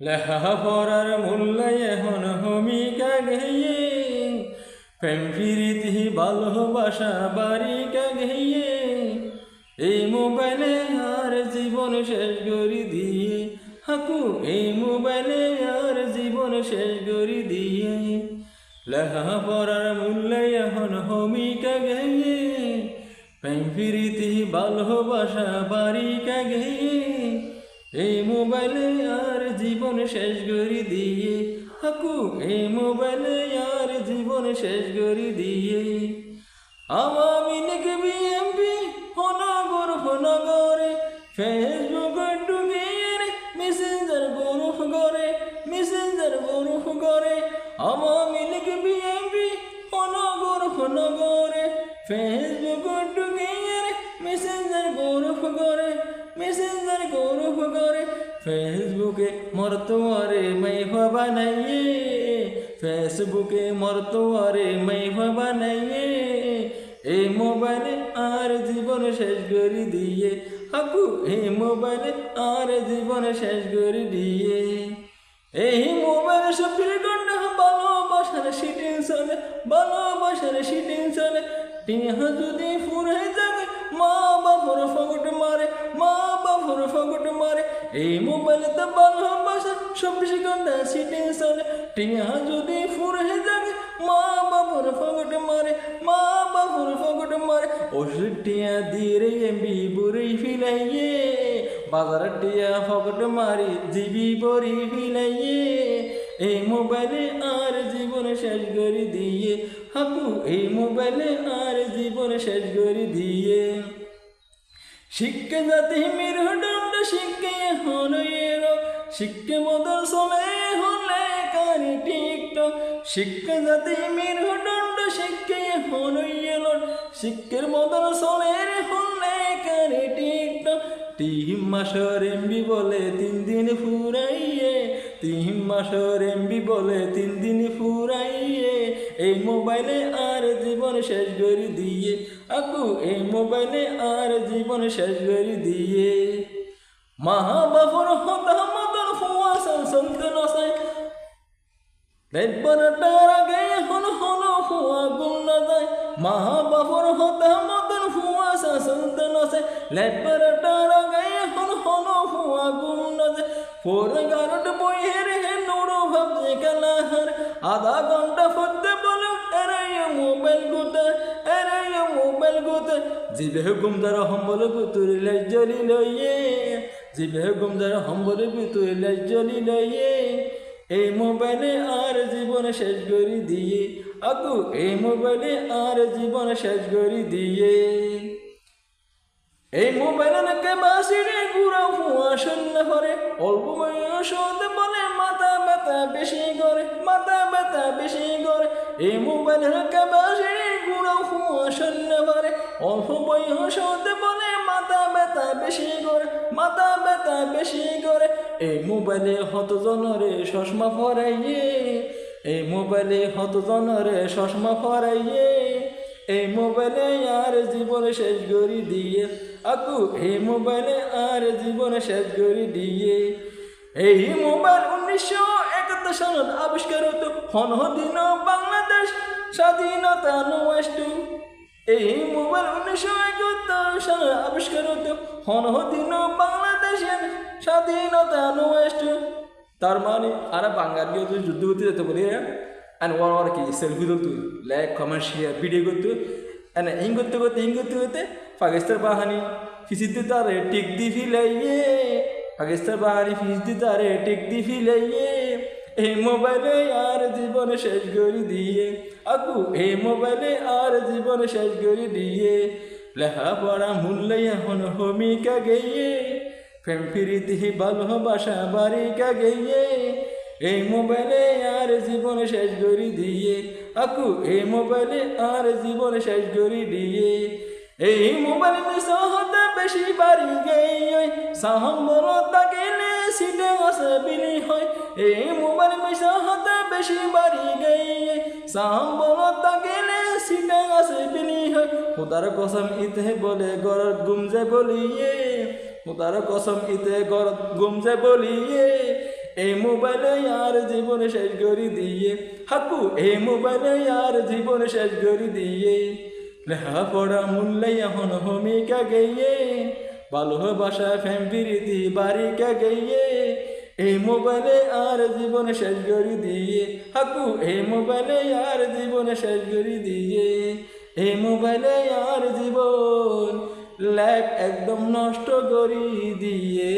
লেখাপড়ার মূল্য এখন ভূমিকা ঘেয়ে প্রেম প্রীতি ভালোবাসা বাড়িকা ঘেয়ে এই মোবাইলে আর জীবন শেষ করে দিয়ে হাকু এই মোবাইলে আর জীবন শেষ করে দিয়ে লেখাপড়ার মূল্য এখন ভূমিকা ঘেয়ে প্রেম প্রীতি ভালোবাসা বাড়িকা ঘেয়ে এই মোবাইলে আর জীবন শেষ করে দিয়ে হাকু এই মোবাইলে আর জীবন শেষ করে দিয়ে আওয়ামী লীগ বিএনপি নগরে ফেসবুক ঢুকিয়ে মেসেঞ্জার গ্রুপ করে আওয়ামী লীগ বিএনপি নগরে ফেসবুক ঢুকিয়ে মেসেঞ্জার গ্রুপ করে ফেসবুকে মরতোয়ারে মাইফা বানাইয়ে ফেসবুকে মরতোয়ারে মাইফা বানাইয়ে এই মোবাইলে আর জীবন শেষ করে দিয়ে হাকু এই মোবাইলে আর জীবন শেষ করে দিয়ে এই মোবাইলে সব ঘন্টা ভালোবাসার শিটিং চলে টিহা যদি ফুরে যাবে মা বাবার ফগট মারে এই মোবাইলে তো ভালোবাসা 24 ঘন্টা শিটিং চলে টিহা যদি ফুরে যাবে মা বাবার ফগট মারে ওষুধ টিয়া দিয়ে এমবি বুড়ি ফিলাইয়ে বাজার টিয়া ফগট মারি জিবি বড়ি ফিলাইয়ে এই মোবাইলে আর জীবন শেষ করে দিয়ে হাকু এই মোবাইলে আর জীবন শেষ করে দিয়ে শিক্ষা জাতি মেরুদণ্ড শিক্ষা এখন শিক্ষা বদল চলে হলে কারি টিকটক শিক্ষা জাতি মেরুদণ্ড শিক্ষা এখন শিক্ষার বদল চলে হলে কারি টিকটক 3 মাসের এমবি বলে 3 দিন ফুরাইয়ে 3 মাসের এমবি বলে 3 দিন ফুরাইয়ে এই মোবাইলে আর জীবন শেষ করে দিয়ে আকু এই মোবাইলে আর জীবন শেষ করে দিয়ে মা বাবার হতা মতন ফুয়াশান সন্তান আসায় একবারটার আগে হলো ফুয়া গুণ না যায় মা বাবার হতা মতন ফুয়াশা সন্তান আসায় একবারটার আগে হলো ফুয়া গুণ না যায় 4 বইয়ের নোড়ো ভাবছে কালাহার আধা ঘন্টা ফুটতে বলো মোবাইল গোটা জিবে গুমদার হম্বল পুতুর লাইজলি লইয়ে জিবে গুমদার হম্বল পুতুর লাইজলি লইয়ে এই মোবাইলে আর জীবন শেষ করে দিয়ে আকু এই মোবাইলে আর জীবন শেষ করে দিয়ে এই মোবাইলে নাকি বাসিরে গুড়া ফুয়া শূন্য করে অল্প বয়স হতে বলে মাথা ব্যথা বেশি করে এই মোবাইলে নাকি বাসিরে গুড়া ফুয়া শূন্য করে অল্প বয়স হতে বলে মাথা ব্যথা বেশি করে এই মোবাইলে হত জনরে চশমা ফরাইয়ে এই মোবাইলে হত জনরে চশমা ফরাইয়ে এই মোবাইলে আর জীবন শেষ করে দিয়ে আকু এই মোবাইলে আর জীবন শেষ করে দিয়ে এই মোবাইল 1971 সালত আবিষ্কার হতো দিন বাংলাদেশ স্বাধীনতা নষ্ট এই মোবাইল 1971 সালে আবিষ্কার হতো দিন বাংলাদেশের স্বাধীনতা নষ্ট তার মানে আরে বাঙালি তুই যুদ্ধ করতে যেতে বলি and war কি সেলফি তুলতো লাইক কমেন্ট শেয়ার ভিডিও করতো and ইং করতে পাকিস্তান বাহিনী ফিসিতে তারে টিক দি ফিলাইয়ে পাকিস্তান বাহিনী ফিসিতে তারে টিক দি ফিলাইয়ে এই মোবাইলে আর জীবন শেষ করে দিয়ে আকু এই মোবাইলে আর জীবন শেষ করে দিয়ে লেখাপড়া মূল্য এখন ভূমিকা গেয়ে প্রেম প্রীতি ভালোবাসা বাড়িকা গেয়ে এই মোবাইলে আর জীবন শেষ করে দিয়ে আকু এই মোবাইলে আর জীবন শেষ করে দিয়ে এই মোবাইল মিস হতে বেশি বাড়ি গেয়ে সাহম্বর তাকেলে সিটে আসে বিলি হয় এই মোবাইল মিস হতে বেশি বাড়ি গেয়ে সাহম্বর তাকেলে সিটে আসে বিলি হয় খোদার কসম ইতে বলে গরত গুমজে বলিয়ে খোদার কসম ইতে গরত গুমজে বলিয়ে এই মোবাইলে আর জীবন শেষ করে দিয়ে হাকু এই মোবাইলে আর জীবন শেষ করে দিয়ে লেখাপড়া মূল্যে এখন ভূমিকা গেয়ে ভালোবাসা ফ্যাম প্রীতি বাড়িকা গেয়ে এই মোবাইলে আর জীবন শেষ করে দিয়ে হাকু এই মোবাইলে আর জীবন শেষ করে দিয়ে এই মোবাইলে আর জীবন লাইফ একদম নষ্ট করে দিয়ে